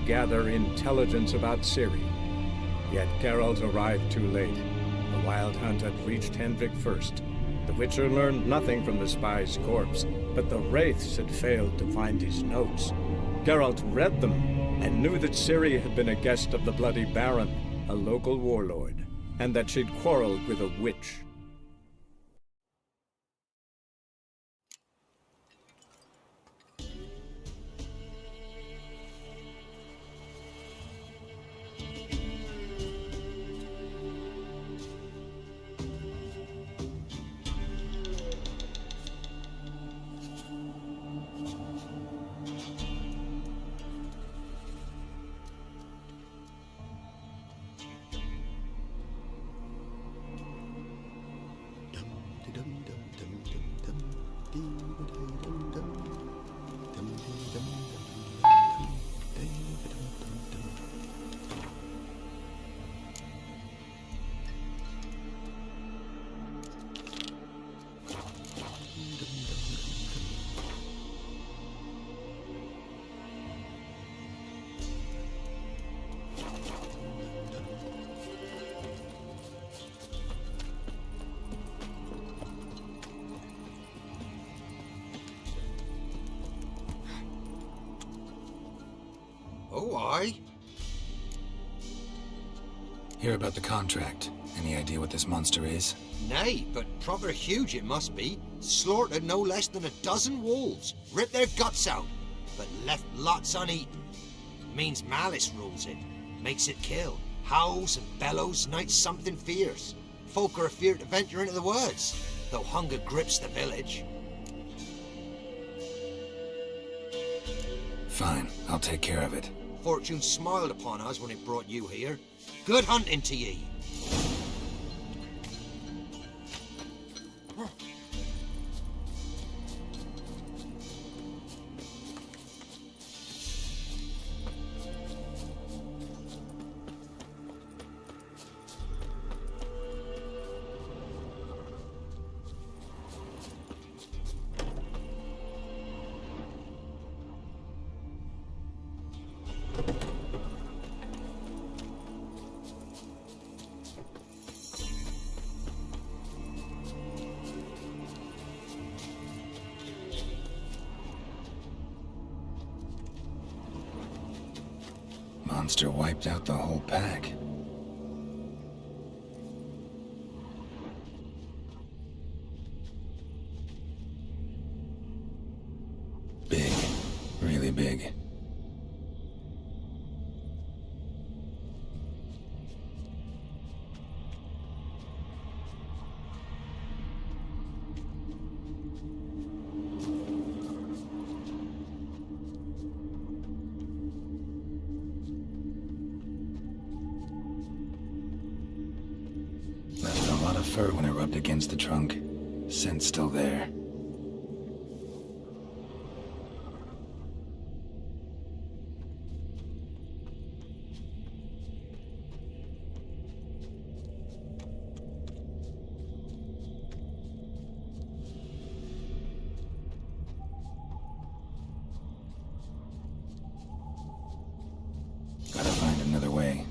gather intelligence about Ciri. Yet Geralt arrived too late. The Wild Hunt had reached Hendrik first. The Witcher learned nothing from the spy's corpse, but the Wraiths had failed to find his notes. Geralt read them and knew that Ciri had been a guest of the Bloody Baron, a local warlord, and that she'd quarreled with a witch. Oh, aye. Hear about the contract. Any idea what this monster is? Nay, but proper huge it must be. Slaughtered no less than a dozen wolves. Ripped their guts out, but left lots uneaten. Means malice rules it. Makes it kill. Howls and bellows, nights something fierce. Folk are afeard to venture into the woods, though hunger grips the village. Fine, I'll take care of it. Fortune smiled upon us when it brought you here. Good hunting to ye. Monster wiped out the whole pack. Big. Really big. Left a lot of fur when it rubbed against the trunk. Scent's still there. Gotta find another way.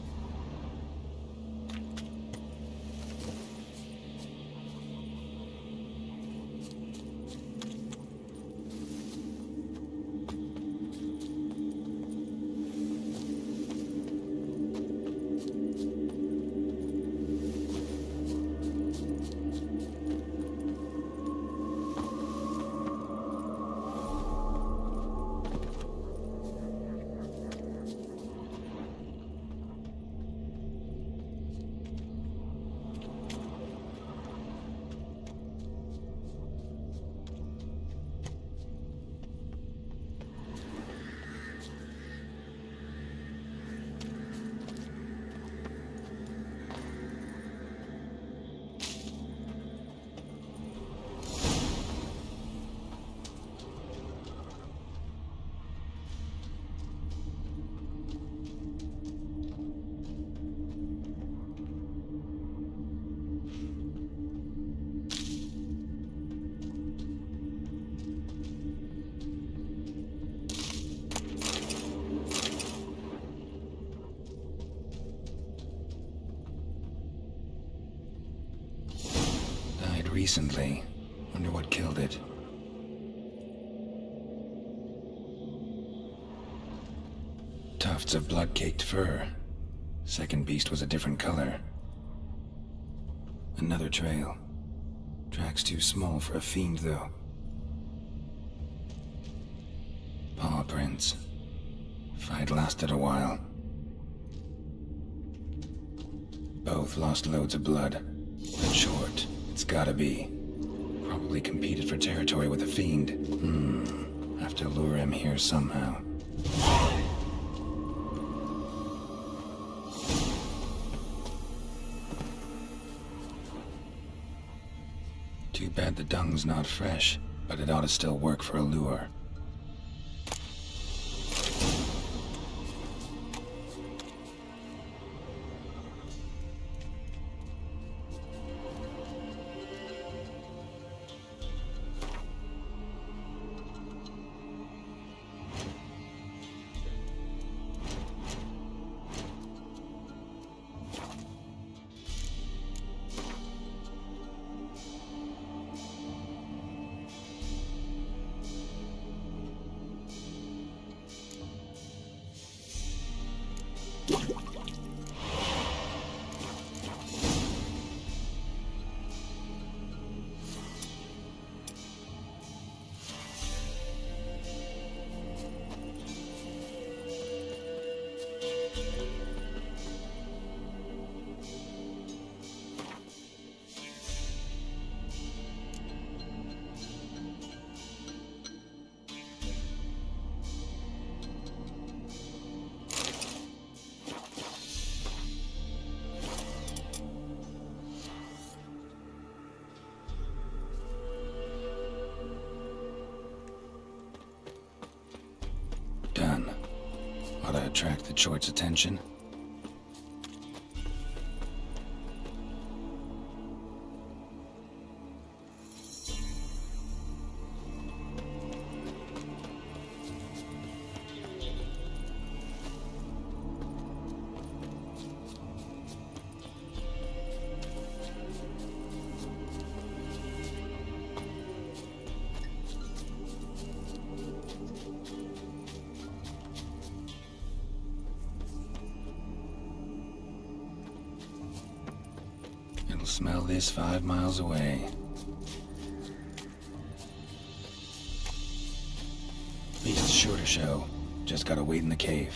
recently. Wonder what killed it. Tufts of blood-caked fur. Second beast was a different color. Another trail. Tracks too small for a fiend, though. Paw prints. Fight lasted a while. Both lost loads of blood. But short, it's gotta be. Probably competed for territory with a fiend. Have to lure him here somehow. Too bad the dung's not fresh, but it ought to still work for a lure. Done. Ought to attract the Choit's attention. It'll smell this 5 miles away. Beast's sure to show. Just gotta wait in the cave.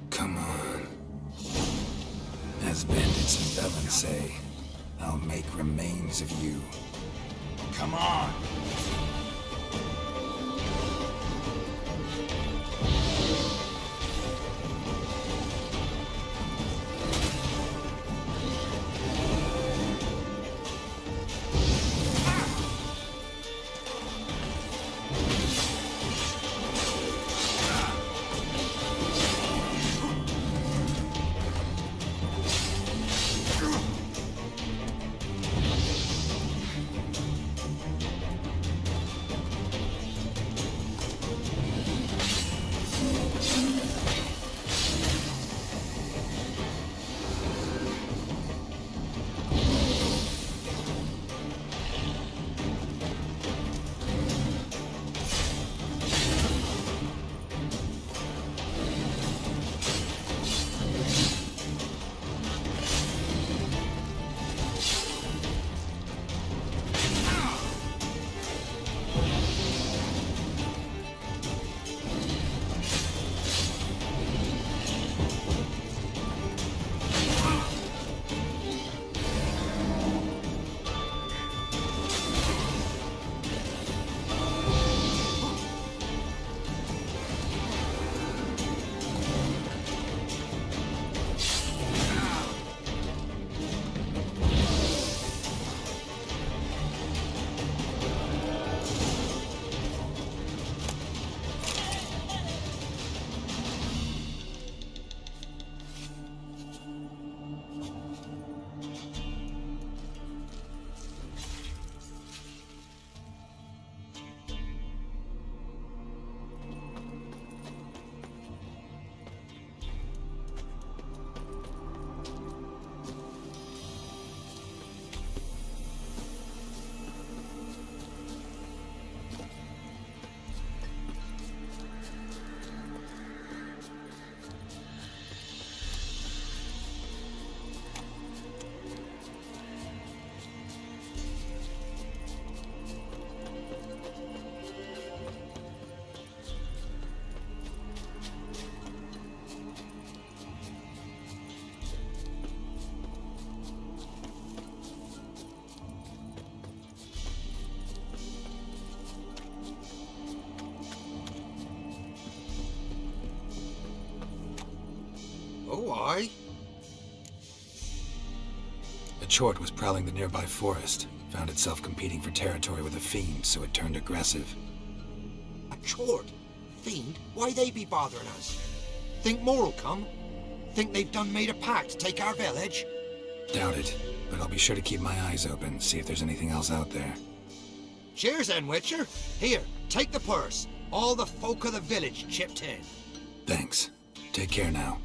Come on. As bandits and felons say, I'll make remains of you. Come on! Chort was prowling the nearby forest. Found itself competing for territory with a fiend, so it turned aggressive. A Chort? Fiend? Why they be bothering us? Think more'll come? Think they've done made a pact to take our village? Doubt it, but I'll be sure to keep my eyes open, see if there's anything else out there. Cheers then, Witcher. Here, take the purse. All the folk of the village chipped in. Thanks. Take care now.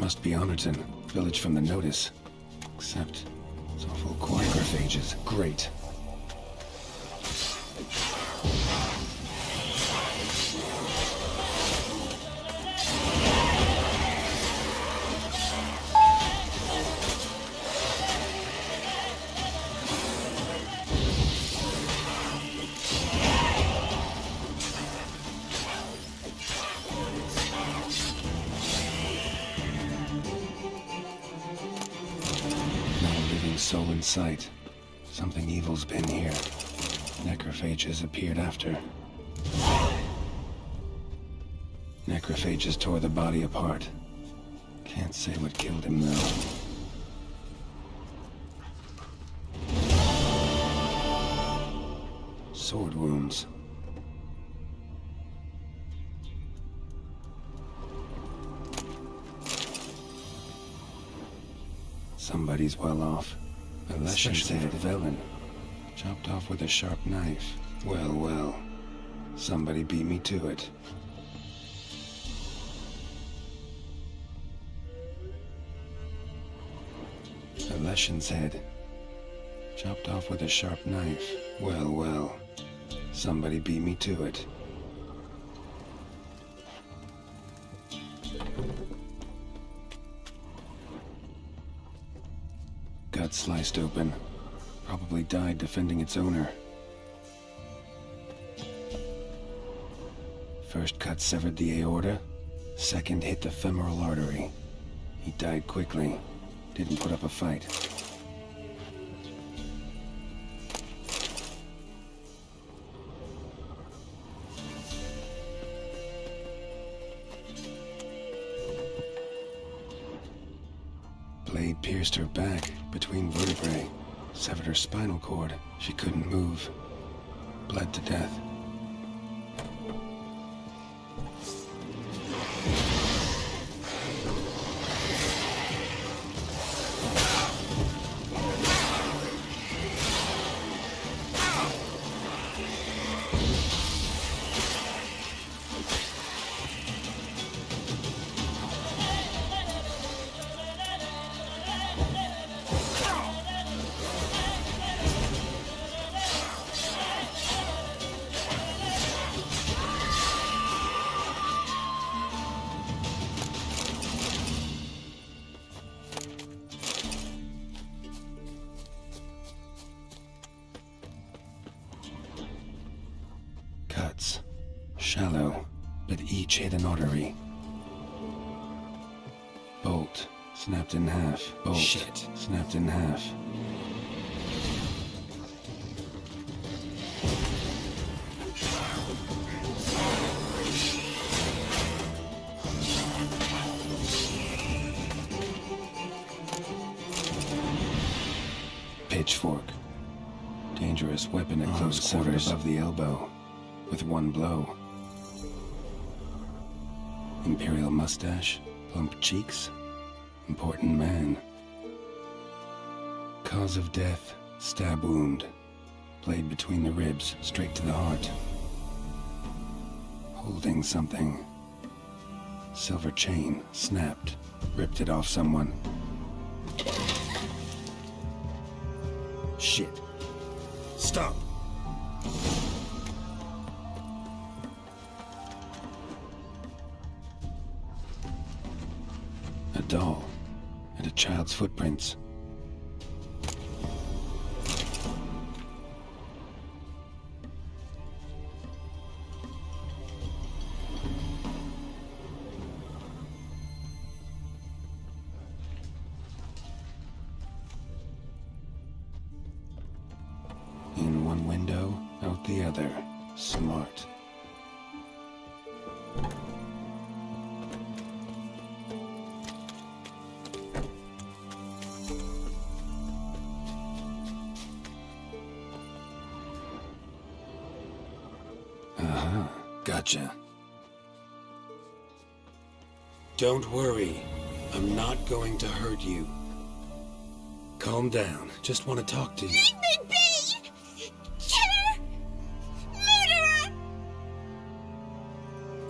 Must be Honorton, village from the notice. Except, it's all full of necrophages. Great. Soul in sight. Something evil's been here. Necrophages appeared after. Necrophages tore the body apart. Can't say what killed him, though. Sword wounds. Somebody's well off. A Leshen's-head Velen, chopped off with a sharp knife. Well, well. Somebody beat me to it. A Leshen's head, chopped off with a sharp knife. Well, well. Somebody beat me to it. Gut sliced open. Probably died defending its owner. First cut severed the aorta. Second hit the femoral artery. He died quickly. Didn't put up a fight. Blade pierced her back, between vertebrae, severed her spinal cord. She couldn't move. Bled to death. Cuts. Shallow, but each hit an artery. Bolt. Snapped in half. Bolt. Shit. Snapped in half. Pitchfork. Dangerous weapon at close quarters. Above the elbow. With one blow. Imperial mustache, plump cheeks, important man. Cause of death, stab wound. Blade between the ribs, straight to the heart. Holding something. Silver chain, snapped, ripped it off someone. Shit. Stop. A doll, and a child's footprints. In one window, out the other. Smart. Gotcha. Don't worry. I'm not going to hurt you. Calm down. Just want to talk to you. Leave me be! Killer! Murderer!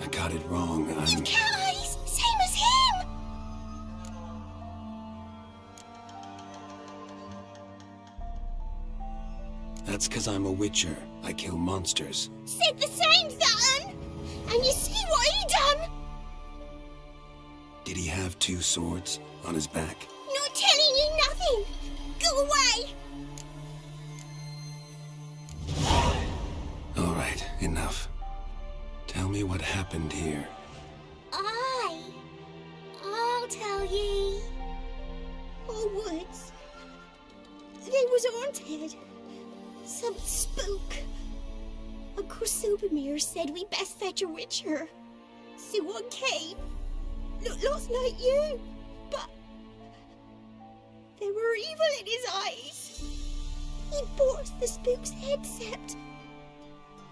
I got it wrong. You've cat eyes, same as him! That's 'cause I'm a witcher. I kill monsters. Said the same, That'un. And you see what he done? Did he have 2 swords on his back? Not telling you nothing. Go away. All right, enough. Tell me what happened here. I'll tell ye. Our woods, they was haunted. Some spook. Uncle Supermere said we best fetch a witcher. So one came. Looked lots like you, but there were evil in his eyes. He bought the spook's head, except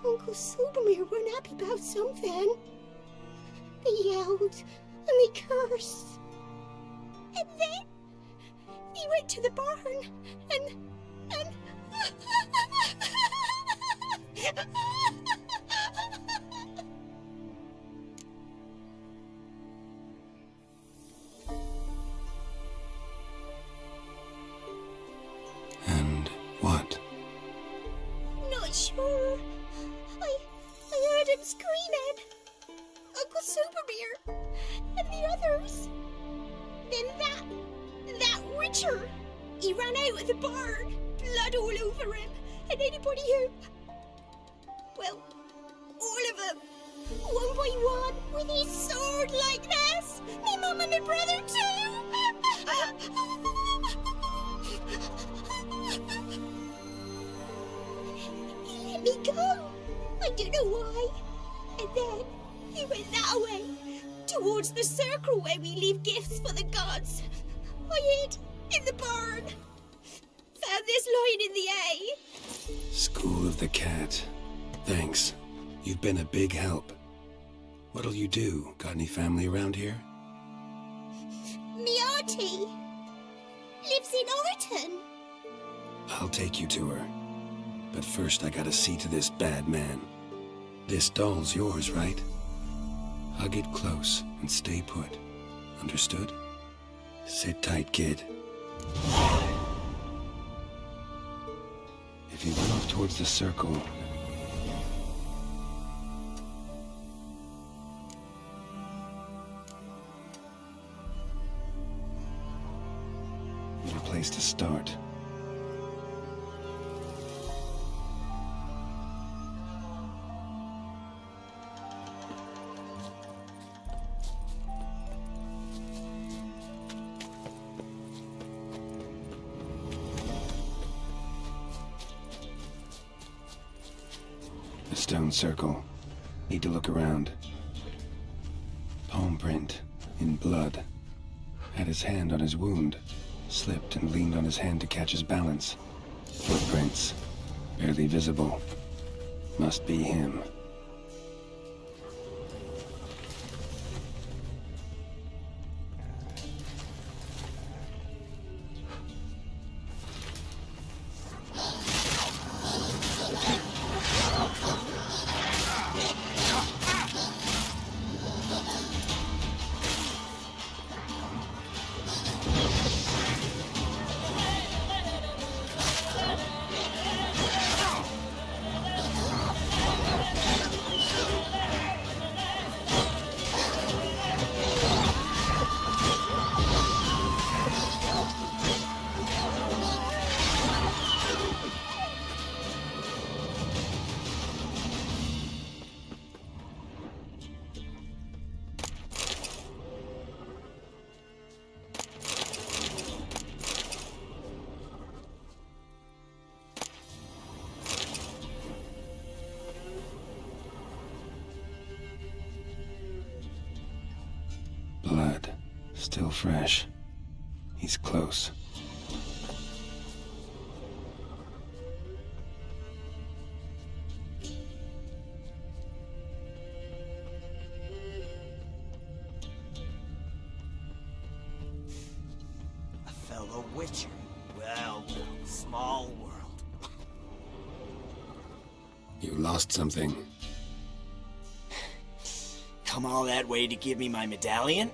Uncle Supermere weren't happy about something. They yelled and they cursed. And then he went to the barn and And what? Not sure. I heard him screaming. Uncle Supermere and the others. Then that witcher, he ran out of the barn, blood all over him, and anybody who, well, all of them, one by one, with his sword like this. Me mum and my brother too. He let me go. I don't know why. And then he went that way, towards the circle where we leave gifts for the gods. I hid in the barn. Found this lying in the hay. School of the Cat. Thanks. You've been a big help. What'll you do? Got any family around here? Me auntie lives in Orton. I'll take you to her. But first I gotta see to this bad man. This doll's yours, right? Hug it close and stay put. Understood? Sit tight, kid. If you run off towards the circle... Need a place to start. Stone circle. Need to look around. Palm print. In blood. Had his hand on his wound. Slipped and leaned on his hand to catch his balance. Footprints. Barely visible. Must be him. Blood. Still fresh. He's close. A fellow witcher. Well, small world. You lost something. Come all that way to give me my medallion?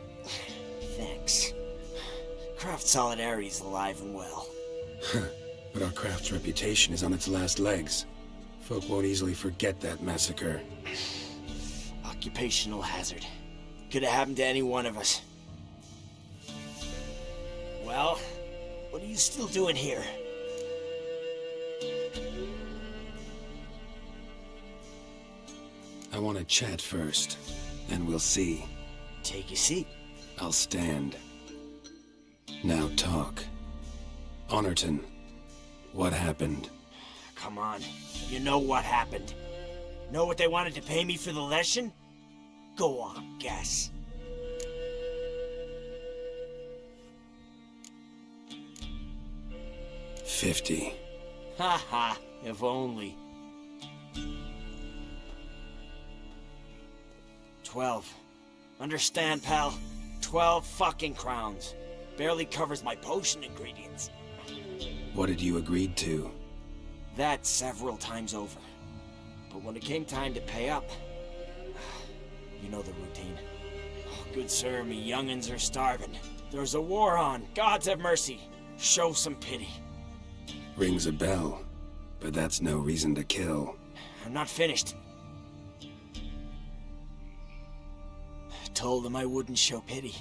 Thanks. Craft Solidarity's alive and well. but our craft's reputation is on its last legs. Folk won't easily forget that massacre. Occupational hazard. Could have happened to any one of us. Well, what are you still doing here? I want to chat first, then we'll see. Take your seat. I'll stand. Now talk. Honorton, what happened? Come on. You know what happened. Know what they wanted to pay me for the lesson? Go on, guess. $50. Ha ha, if only. 12. Understand, pal? 12 fucking crowns. Barely covers my potion ingredients. What had you agreed to? That several times over. But when it came time to pay up, you know the routine. Oh, good sir, me young'uns are starving. There's a war on. Gods have mercy. Show some pity. Rings a bell, but that's no reason to kill. I'm not finished. I told them I wouldn't show pity.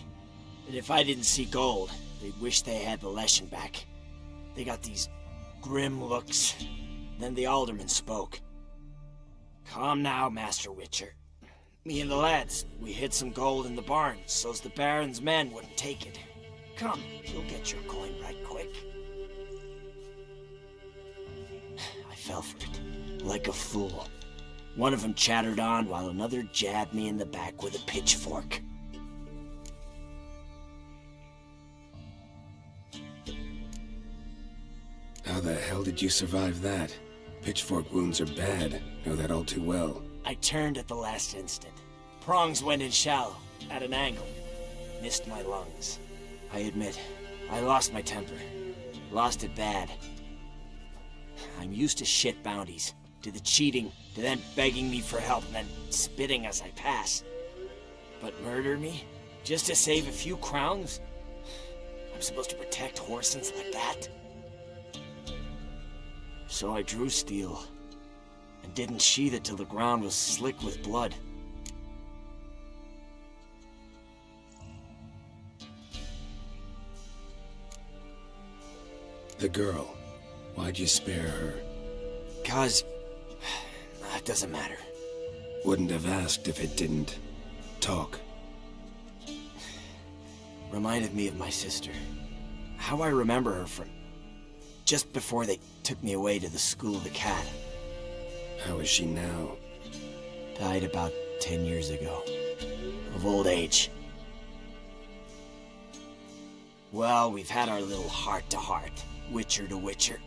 And if I didn't see gold, they'd wish they had the lesson back. They got these grim looks. Then the alderman spoke. Calm now, Master Witcher. Me and the lads, we hid some gold in the barn so's the Baron's men wouldn't take it. Come, you'll get your coin right quick. I fell for it, like a fool. One of them chattered on while another jabbed me in the back with a pitchfork. How the hell did you survive that? Pitchfork wounds are bad. Know that all too well. I turned at the last instant. Prongs went in shallow, at an angle. Missed my lungs. I admit, I lost my temper. Lost it bad. I'm used to shit bounties, to the cheating, to then begging me for help and then spitting as I pass. But murder me? Just to save a few crowns? I'm supposed to protect Horsens like that? So I drew steel, and didn't sheathe it till the ground was slick with blood. The girl. Why'd you spare her? 'Cause... it doesn't matter. Wouldn't have asked if it didn't. Talk. Reminded me of my sister. How I remember her from... just before they took me away to the School of the Cat. How is she now? Died about 10 years ago. Of old age. Well, we've had our little heart-to-heart. Witcher to Witcher.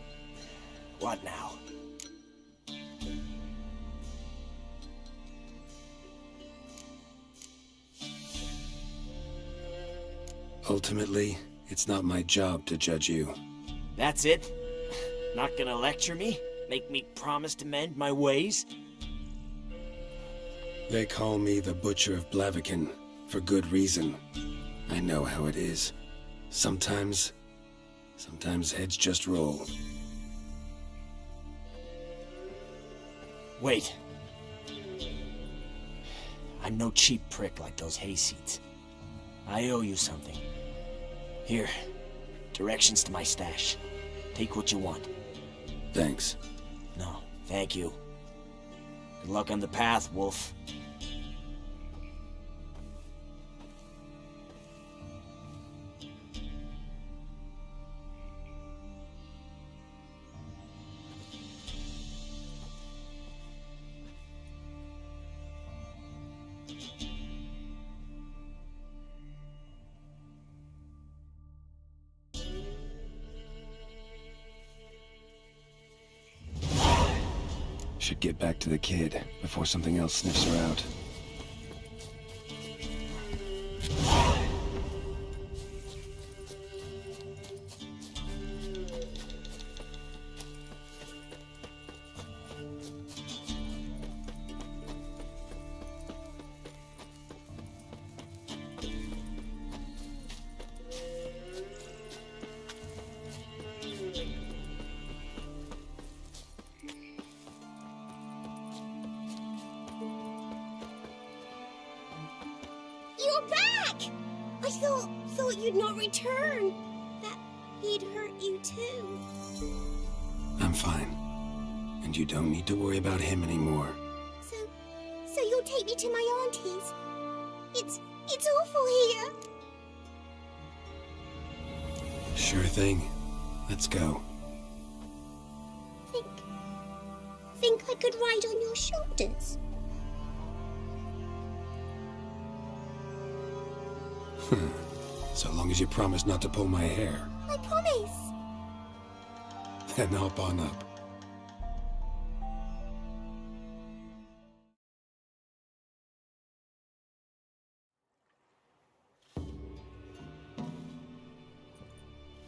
What now? Ultimately, it's not my job to judge you. That's it? Not gonna lecture me? Make me promise to mend my ways? They call me the Butcher of Blaviken, for good reason. I know how it is. Sometimes heads just roll. Wait. I'm no cheap prick like those hayseeds. I owe you something. Here, directions to my stash. Take what you want. Thanks. No, thank you. Good luck on the path, Wolf. Should get back to the kid before something else sniffs her out. Come back! I thought you'd not return. That he'd hurt you too. I'm fine. And you don't need to worry about him anymore. So you'll take me to my auntie's? It's awful here. Sure thing. Let's go. Think I could ride on your shoulders? So long as you promise not to pull my hair. I promise. Then hop on up.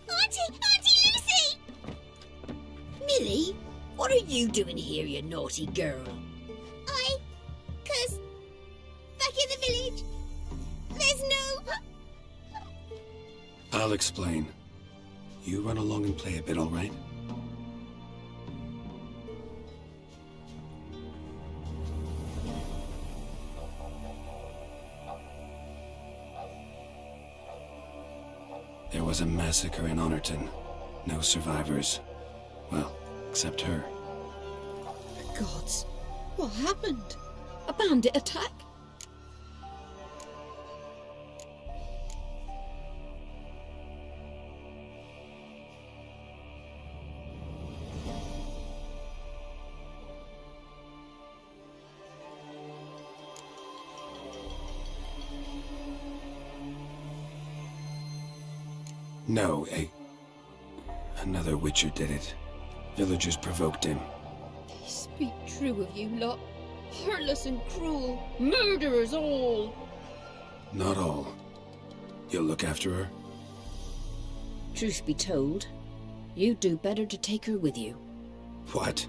Auntie Lucy! Millie, what are you doing here, you naughty girl? 'Cause back in the village, there's no... I'll explain. You run along and play a bit, all right? There was a massacre in Honorton. No survivors. Well, except her. The gods, what happened? A bandit attack? No, another Witcher did it. Villagers provoked him. They speak true of you lot. Heartless and cruel. Murderers all. Not all. You'll look after her? Truth be told, you'd do better to take her with you. What?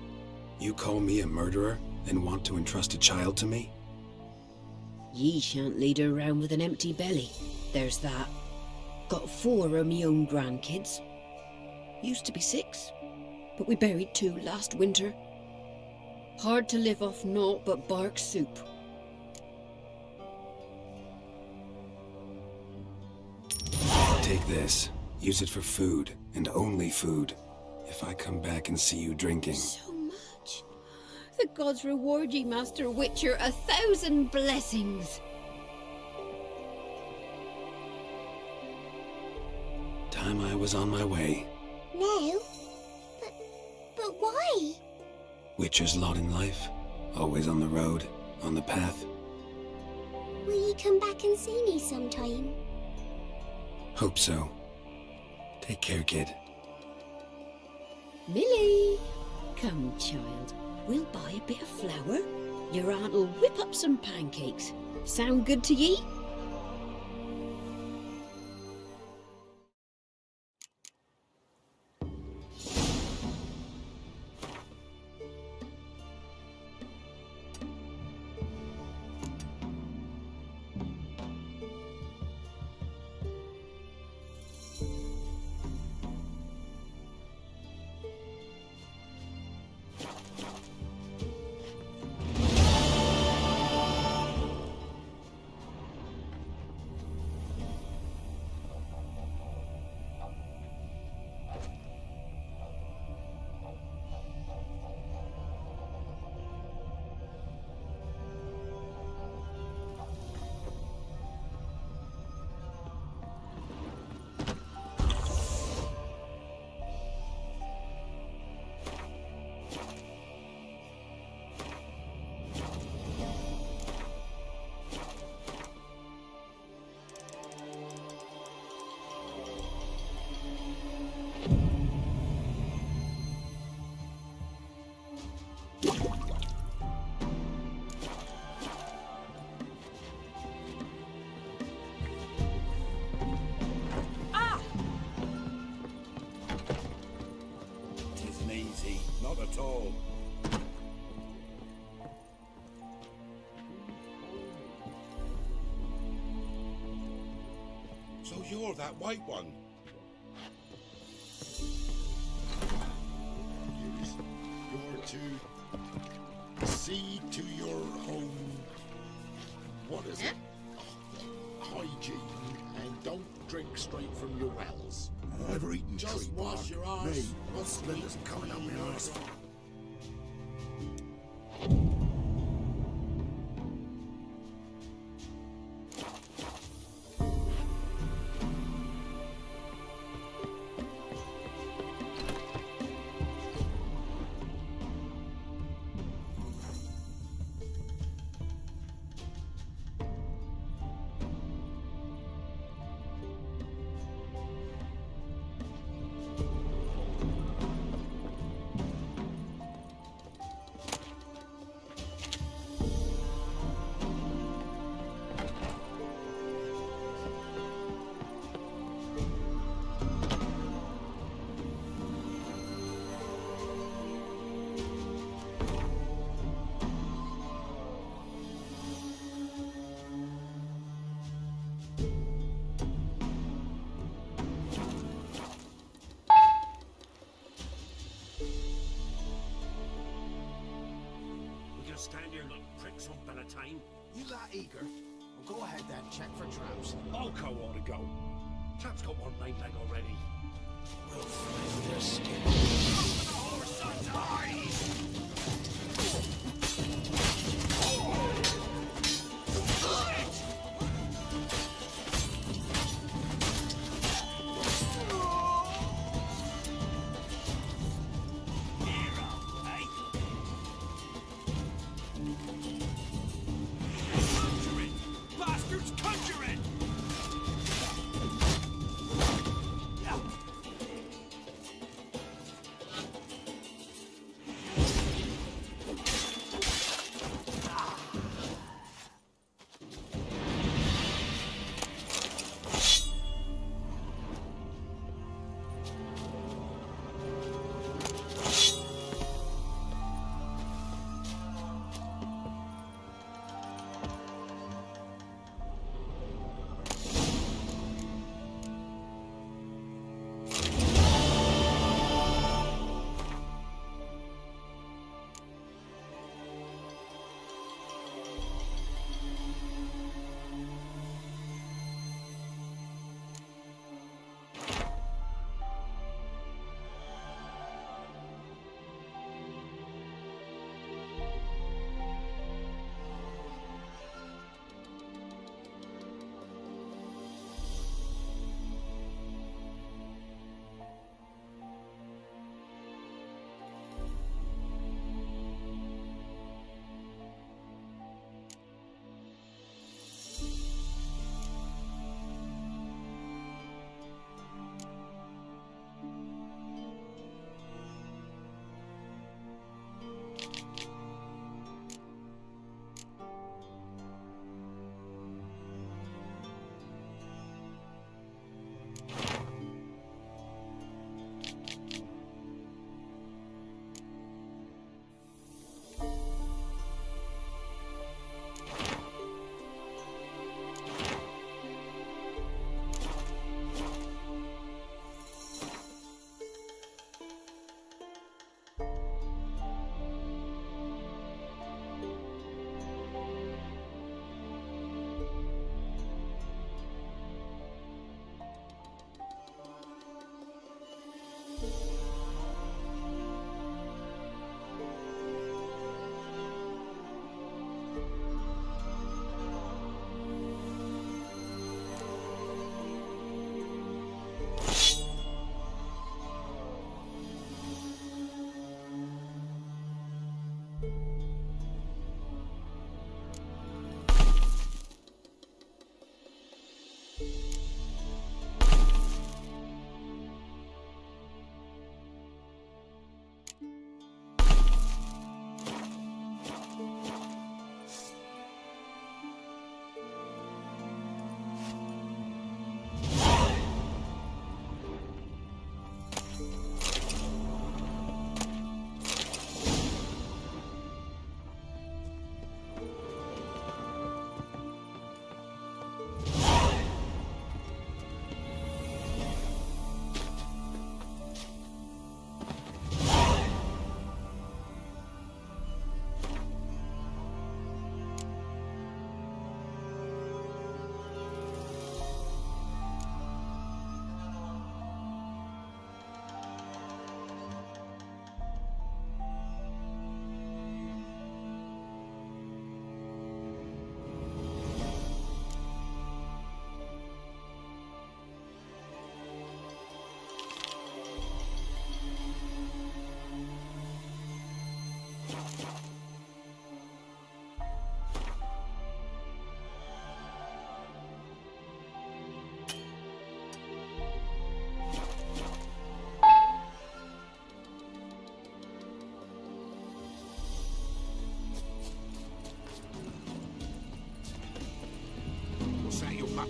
You call me a murderer and want to entrust a child to me? Ye shan't lead her around with an empty belly. There's that. Got 4 of me own grandkids. Used to be 6, but we buried 2 last winter. Hard to live off naught but bark soup. Take this. Use it for food, and only food. If I come back and see you drinking. So much. The gods reward ye, Master Witcher, 1,000 blessings. Time I was on my way. No? But why? Witcher's lot in life. Always on the road, on the path. Will you come back and see me sometime? Hope so. Take care, kid. Millie! Come, child. We'll buy a bit of flour. Your aunt'll whip up some pancakes. Sound good to ye? Not at all. So you're that white one? You're to see to your home. What is it? Oh, don't drink straight from your wells. Never eaten Just tree wash bark. your arse. Me, What's splinters coming out my arse. Stand here like pricks up at a time. You that eager? Well, go ahead then, check for traps. Olko ought to go. Chap's got one right leg already. We'll find their skin. The horse and die!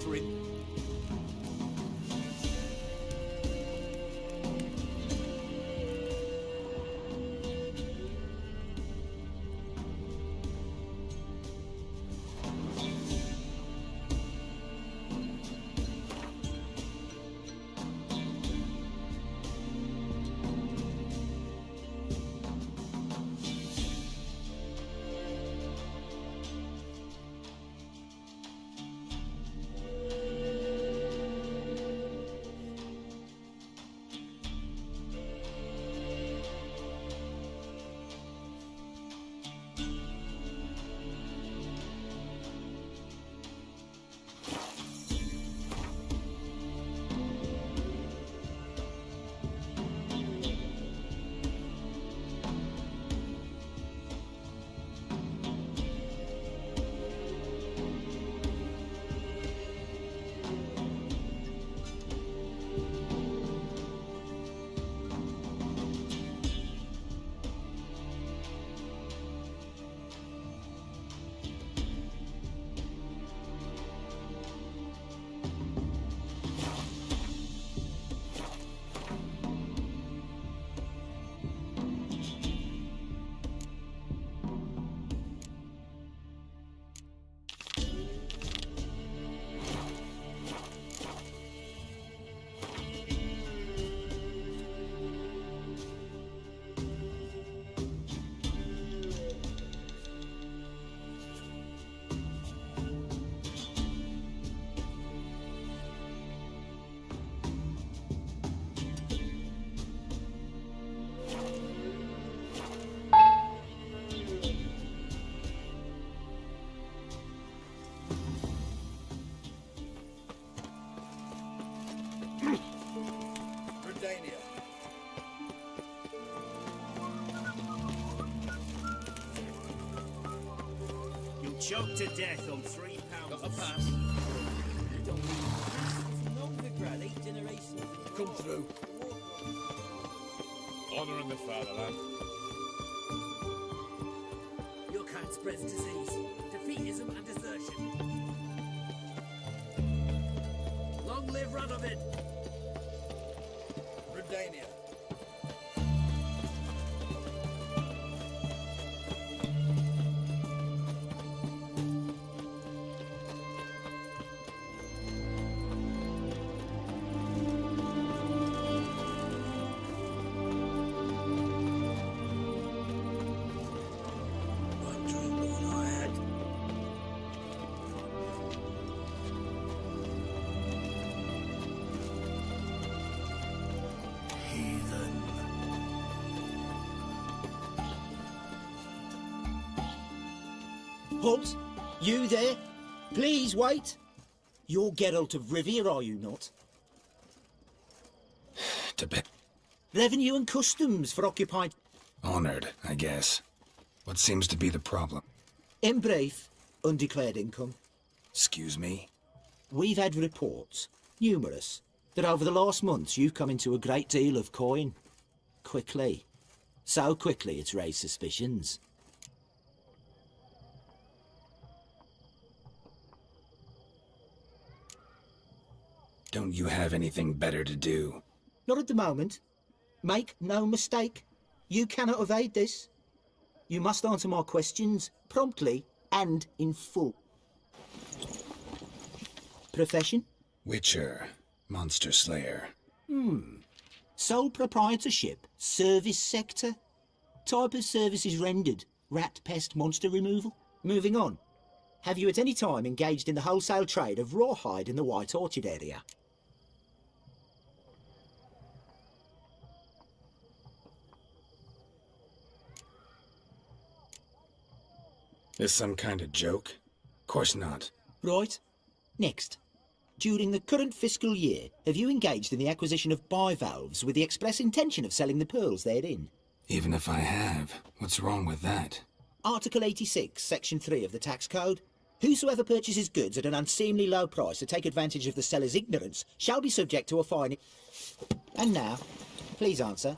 for him. Choked to death on £3. Got a pass. Come through. Honouring the fatherland. Your kind spreads disease, defeatism and desertion. Long live Radovid! Redania. Halt! You there? Please wait. You're Geralt of Rivia, are you not? Tibet. Revenue and customs for occupied. Honored, I guess. What seems to be the problem? In brief, undeclared income. Excuse me? We've had reports, numerous, that over the last months you've come into a great deal of coin. Quickly. So quickly it's raised suspicions. Don't you have anything better to do? Not at the moment. Make no mistake. You cannot evade this. You must answer my questions, promptly and in full. Profession? Witcher. Monster Slayer. Sole proprietorship, service sector. Type of services rendered, rat pest monster removal. Moving on. Have you at any time engaged in the wholesale trade of rawhide in the White Orchard area? This some kind of joke? Course not. Right. Next. During the current fiscal year, have you engaged in the acquisition of bivalves with the express intention of selling the pearls therein? Even if I have, what's wrong with that? Article 86, Section 3 of the Tax Code. Whosoever purchases goods at an unseemly low price to take advantage of the seller's ignorance shall be subject to a fine. And now, please answer.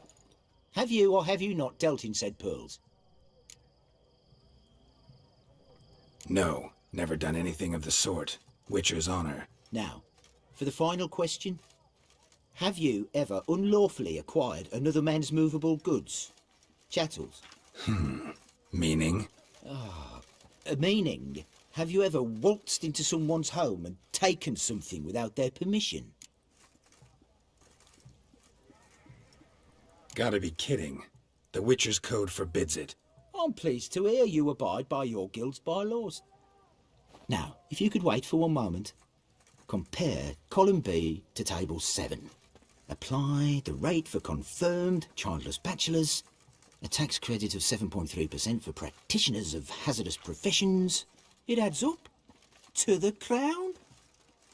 Have you or have you not dealt in said pearls? No, never done anything of the sort. Witcher's honor. Now, for the final question. Have you ever unlawfully acquired another man's movable goods? Chattels? Meaning? Meaning, have you ever waltzed into someone's home and taken something without their permission? Gotta be kidding. The Witcher's Code forbids it. I'm pleased to hear you abide by your guild's bylaws. Now, if you could wait for one moment, compare column B to table 7. Apply the rate for confirmed childless bachelors, a tax credit of 7.3% for practitioners of hazardous professions. It adds up to the crown.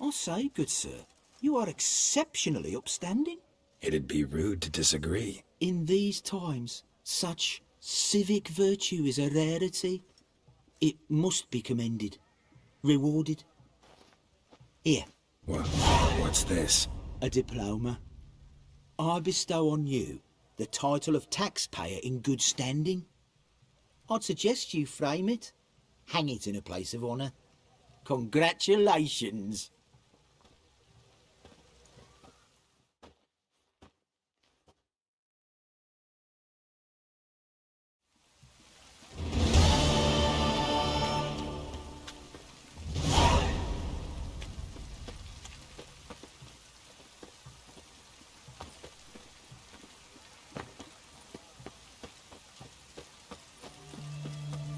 I say, good sir, you are exceptionally upstanding. It'd be rude to disagree. In these times, such civic virtue is a rarity. It must be commended, rewarded. Here. What's this? A diploma. I bestow on you the title of taxpayer in good standing. I'd suggest you frame it, hang it in a place of honour. Congratulations.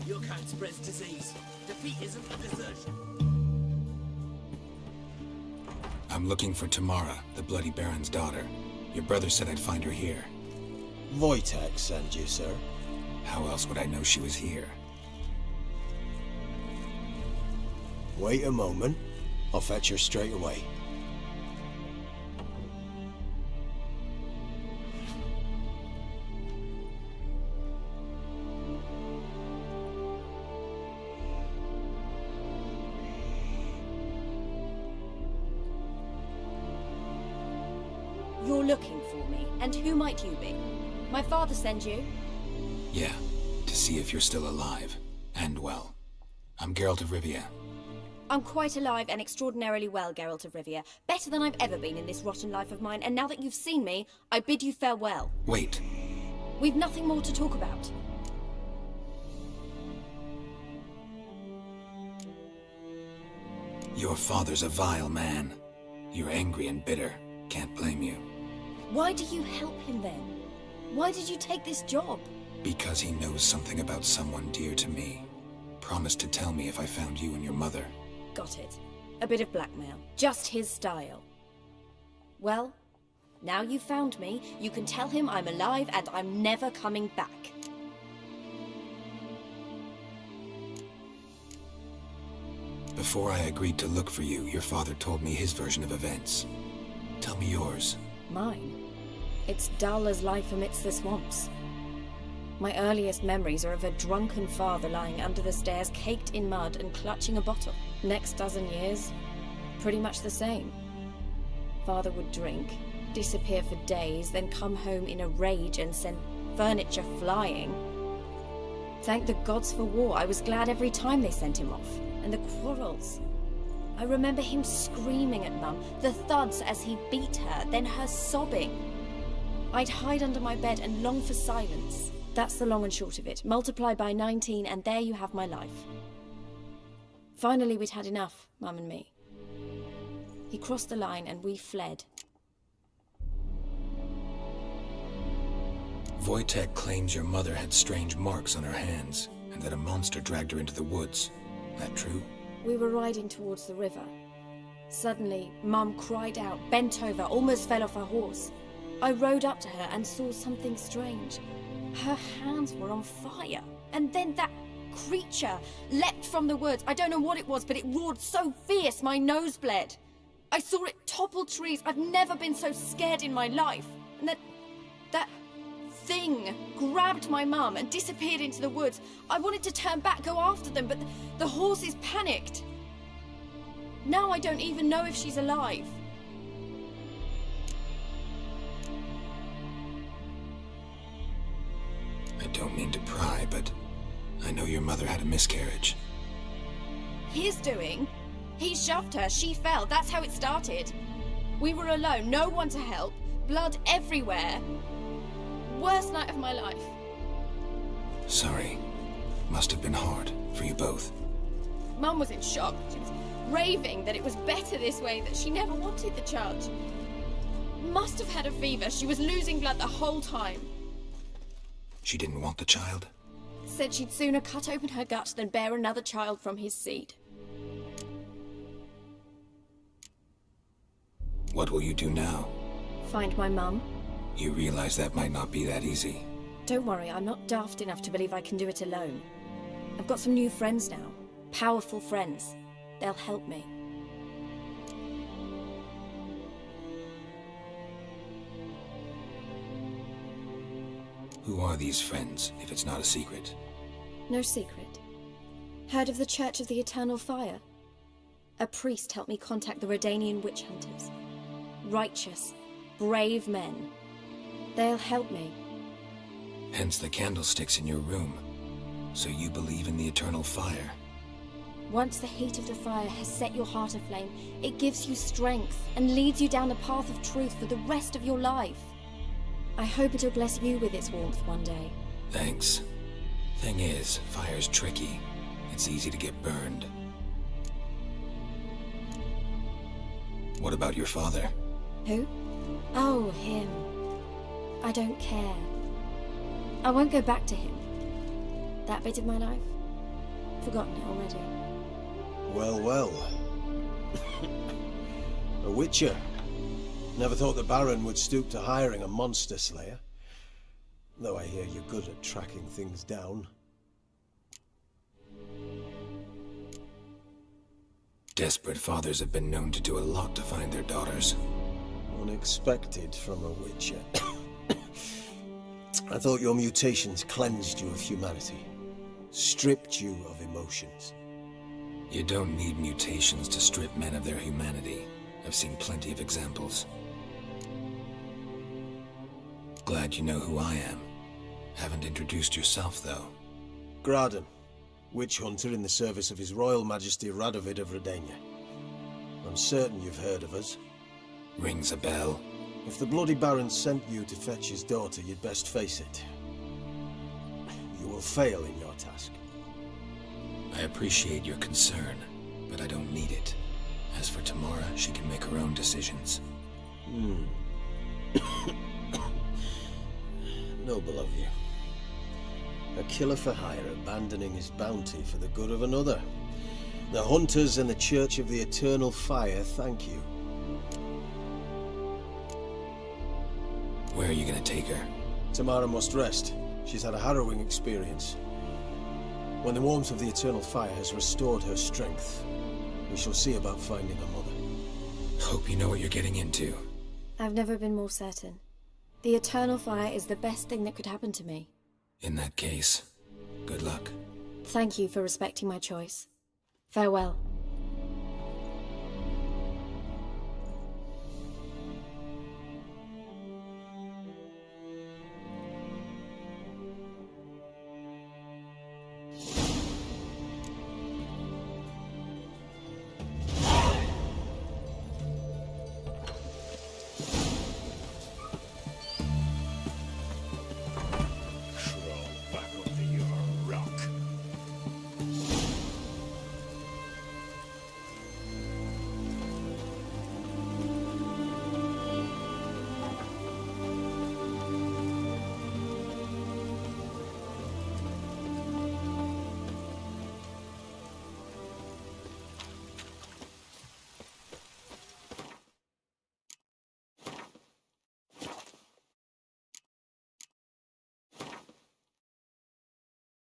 Your kind spreads disease, defeatism, and desertion. I'm looking for Tamara, the Bloody Baron's daughter. Your brother said I'd find her here. Wojtek sent you, sir. How else would I know she was here? Wait a moment. I'll fetch her straight away. You're looking for me, and who might you be? My father sent you? Yeah, to see if you're still alive. And well. I'm Geralt of Rivia. I'm quite alive and extraordinarily well, Geralt of Rivia. Better than I've ever been in this rotten life of mine, and now that you've seen me, I bid you farewell. Wait. We've nothing more to talk about. Your father's a vile man. You're angry and bitter. Can't blame you. Why do you help him then? Why did you take this job? Because he knows something about someone dear to me. Promised to tell me if I found you and your mother. Got it. A bit of blackmail. Just his style. Well, now you've found me, you can tell him I'm alive and I'm never coming back. Before I agreed to look for you, your father told me his version of events. Tell me yours. Mine? It's dull as life amidst the swamps. My earliest memories are of a drunken father lying under the stairs, caked in mud and clutching a bottle. Next dozen years, pretty much the same. Father would drink, disappear for days, then come home in a rage and send furniture flying. Thank the gods for war. I was glad every time they sent him off. And the quarrels. I remember him screaming at Mum, the thuds as he beat her, then her sobbing. I'd hide under my bed and long for silence. That's the long and short of it. Multiply by 19 and there you have my life. Finally, we'd had enough, Mum and me. He crossed the line and we fled. Wojtek claims your mother had strange marks on her hands, and that a monster dragged her into the woods. That true? We were riding towards the river. Suddenly, Mum cried out, bent over, almost fell off her horse. I rode up to her and saw something strange. Her hands were on fire. And then that creature leapt from the woods. I don't know what it was, but it roared so fierce my nose bled. I saw it topple trees. I've never been so scared in my life. And that thing grabbed my mum and disappeared into the woods. I wanted to turn back, go after them, but the horses panicked. Now I don't even know if she's alive. I don't mean to pry, but I know your mother had a miscarriage. His doing? He shoved her, she fell, that's how it started. We were alone, no one to help, blood everywhere. Worst night of my life. Sorry. Must have been hard for you both. Mum was in shock. She was raving that it was better this way, that she never wanted the child. Must have had a fever. She was losing blood the whole time. She didn't want the child? Said she'd sooner cut open her gut than bear another child from his seed. What will you do now? Find my mum. You realize that might not be that easy. Don't worry, I'm not daft enough to believe I can do it alone. I've got some new friends now. Powerful friends. They'll help me. Who are these friends, if it's not a secret? No secret. Heard of the Church of the Eternal Fire? A priest helped me contact the Redanian witch hunters. Righteous, brave men. They'll help me. Hence the candlesticks in your room. So you believe in the eternal fire? Once the heat of the fire has set your heart aflame, it gives you strength and leads you down the path of truth for the rest of your life. I hope it'll bless you with its warmth one day. Thanks. Thing is, fire's tricky. It's easy to get burned. What about your father? Who? Oh, him. I don't care. I won't go back to him. That bit of my life? Forgotten it already. Well, well. A witcher. Never thought the Baron would stoop to hiring a monster slayer. Though I hear you're good at tracking things down. Desperate fathers have been known to do a lot to find their daughters. Unexpected from a witcher. I thought your mutations cleansed you of humanity. Stripped you of emotions. You don't need mutations to strip men of their humanity. I've seen plenty of examples. Glad you know who I am. Haven't introduced yourself, though. Graden, witch hunter in the service of His Royal Majesty Radovid of Redania. I'm certain you've heard of us. Rings a bell. If the Bloody Baron sent you to fetch his daughter, you'd best face it. You will fail in your task. I appreciate your concern, but I don't need it. As for Tamara, she can make her own decisions. Noble of you. A killer for hire abandoning his bounty for the good of another. The Hunters and the Church of the Eternal Fire thank you. Where are you gonna take her? Tamara must rest. She's had a harrowing experience. When the warmth of the Eternal Fire has restored her strength, we shall see about finding her mother. Hope you know what you're getting into. I've never been more certain. The Eternal Fire is the best thing that could happen to me. In that case, good luck. Thank you for respecting my choice. Farewell.